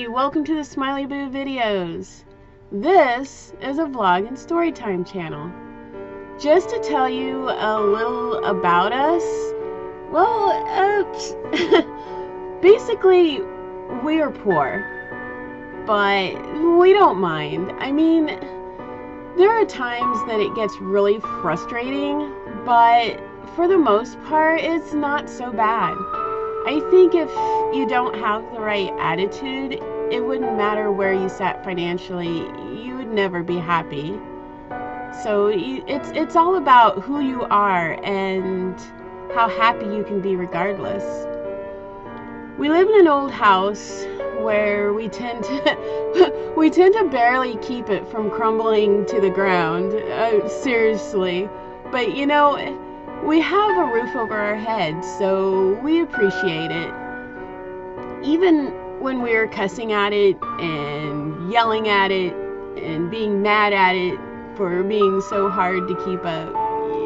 welcome to the SmileyBoo videos. This is a vlog and storytime channel. Just to tell you a little about us, well, basically, we are poor, but we don't mind. I mean, there are times that it gets really frustrating, but for the most part, it's not so bad. I think if you don't have the right attitude, it wouldn't matter where you sat financially, you would never be happy. So it's all about who you are and how happy you can be regardless. We live in an old house where we tend to barely keep it from crumbling to the ground. Seriously. But you know, we have a roof over our heads, so we appreciate it. Even when we're cussing at it and yelling at it and being mad at it for being so hard to keep up,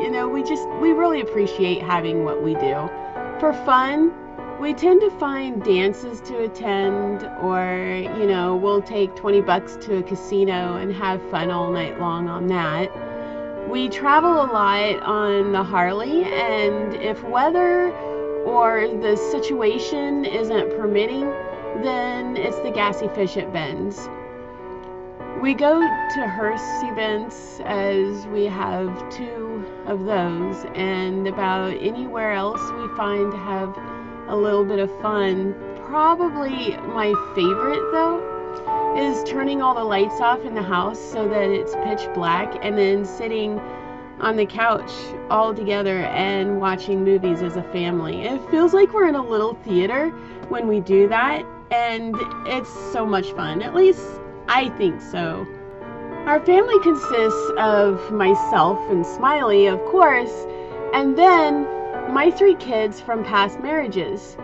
you know, we really appreciate having what we do. For fun, we tend to find dances to attend, or, you know, we'll take $20 to a casino and have fun all night long on that. We travel a lot on the Harley, and if weather or the situation isn't permitting, then it's the Gassy Fish at Ben's. We go to hearse events, as we have 2 of those, and about anywhere else we find to have a little bit of fun. Probably my favorite, though, is turning all the lights off in the house so that it's pitch black, and then sitting on the couch all together and watching movies as a family. It feels like we're in a little theater when we do that, and it's so much fun. At least I think so. Our family consists of myself and Smiley, of course, and then my 3 kids from past marriages.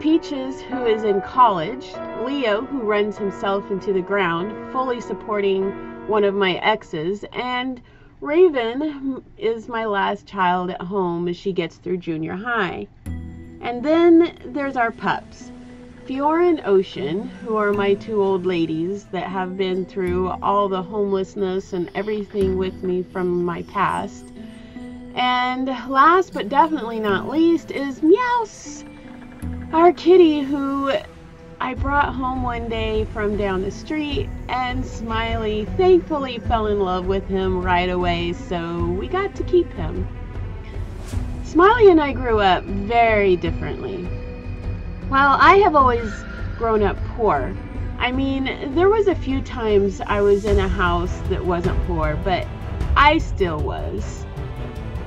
Peaches, who is in college, Leo, who runs himself into the ground, fully supporting one of my exes, and Raven is my last child at home as she gets through junior high. And then there's our pups, Fiora and Ocean, who are my 2 old ladies that have been through all the homelessness and everything with me from my past. And last but definitely not least is Meows, our kitty, who I brought home one day from down the street, and Smiley thankfully fell in love with him right away, so we got to keep him. Smiley and I grew up very differently. While I have always grown up poor, I mean, there was a few times I was in a house that wasn't poor, but I still was.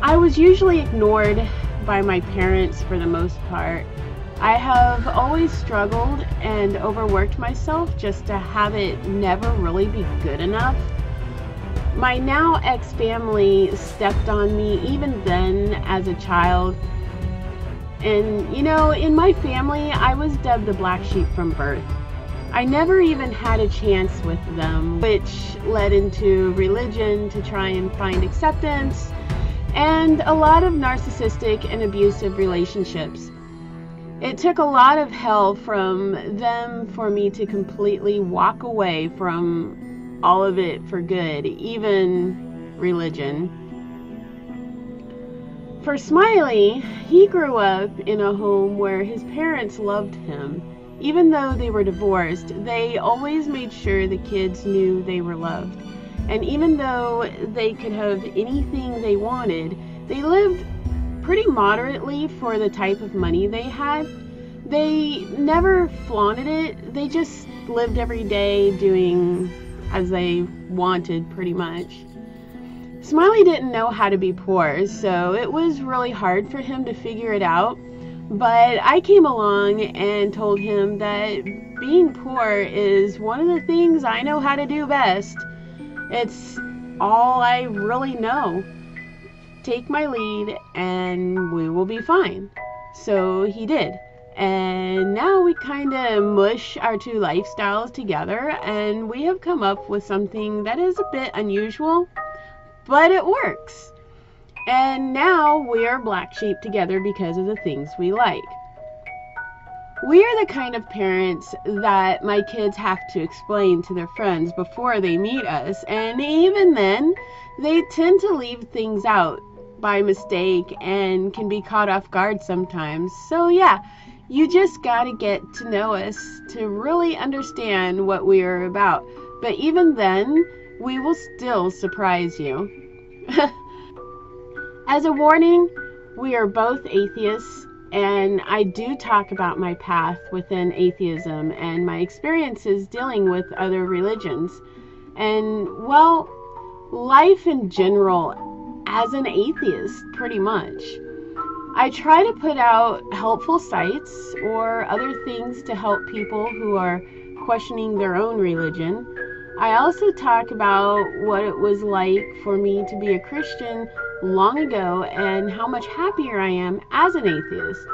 I was usually ignored by my parents for the most part. I have always struggled and overworked myself just to have it never really be good enough. My now ex-family stepped on me even then as a child. And, you know, in my family, I was dubbed the black sheep from birth. I never even had a chance with them, which led into religion to try and find acceptance, and a lot of narcissistic and abusive relationships. It took a lot of hell from them for me to completely walk away from all of it for good, even religion. For Smiley, he grew up in a home where his parents loved him. Even though they were divorced, they always made sure the kids knew they were loved. And even though they could have anything they wanted, they lived pretty moderately for the type of money they had. They never flaunted it. They just lived every day doing as they wanted, pretty much. Smiley didn't know how to be poor, so it was really hard for him to figure it out. But I came along and told him that being poor is one of the things I know how to do best. It's all I really know. Take my lead and we will be fine. So he did. And now we kind of mush our 2 lifestyles together, and we have come up with something that is a bit unusual, but it works. And now we are black sheep together because of the things we like. We are the kind of parents that my kids have to explain to their friends before they meet us, and even then, they tend to leave things out by mistake and can be caught off guard sometimes. So yeah, you just gotta get to know us to really understand what we are about. But even then, we will still surprise you. As a warning, we are both atheists, and I do talk about my path within atheism and my experiences dealing with other religions. And, well, life in general as an atheist, pretty much. I try to put out helpful sites or other things to help people who are questioning their own religion. I also talk about what it was like for me to be a Christian long ago and how much happier I am as an atheist.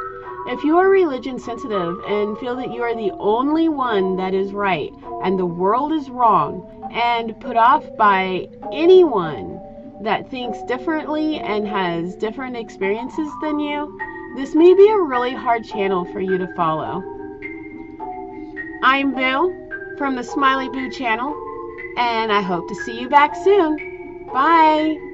If you are religion sensitive and feel that you are the only one that is right and the world is wrong and put off by anyone that thinks differently and has different experiences than you, this may be a really hard channel for you to follow. I'm Boo from the SmileyBoo channel, and I hope to see you back soon. Bye!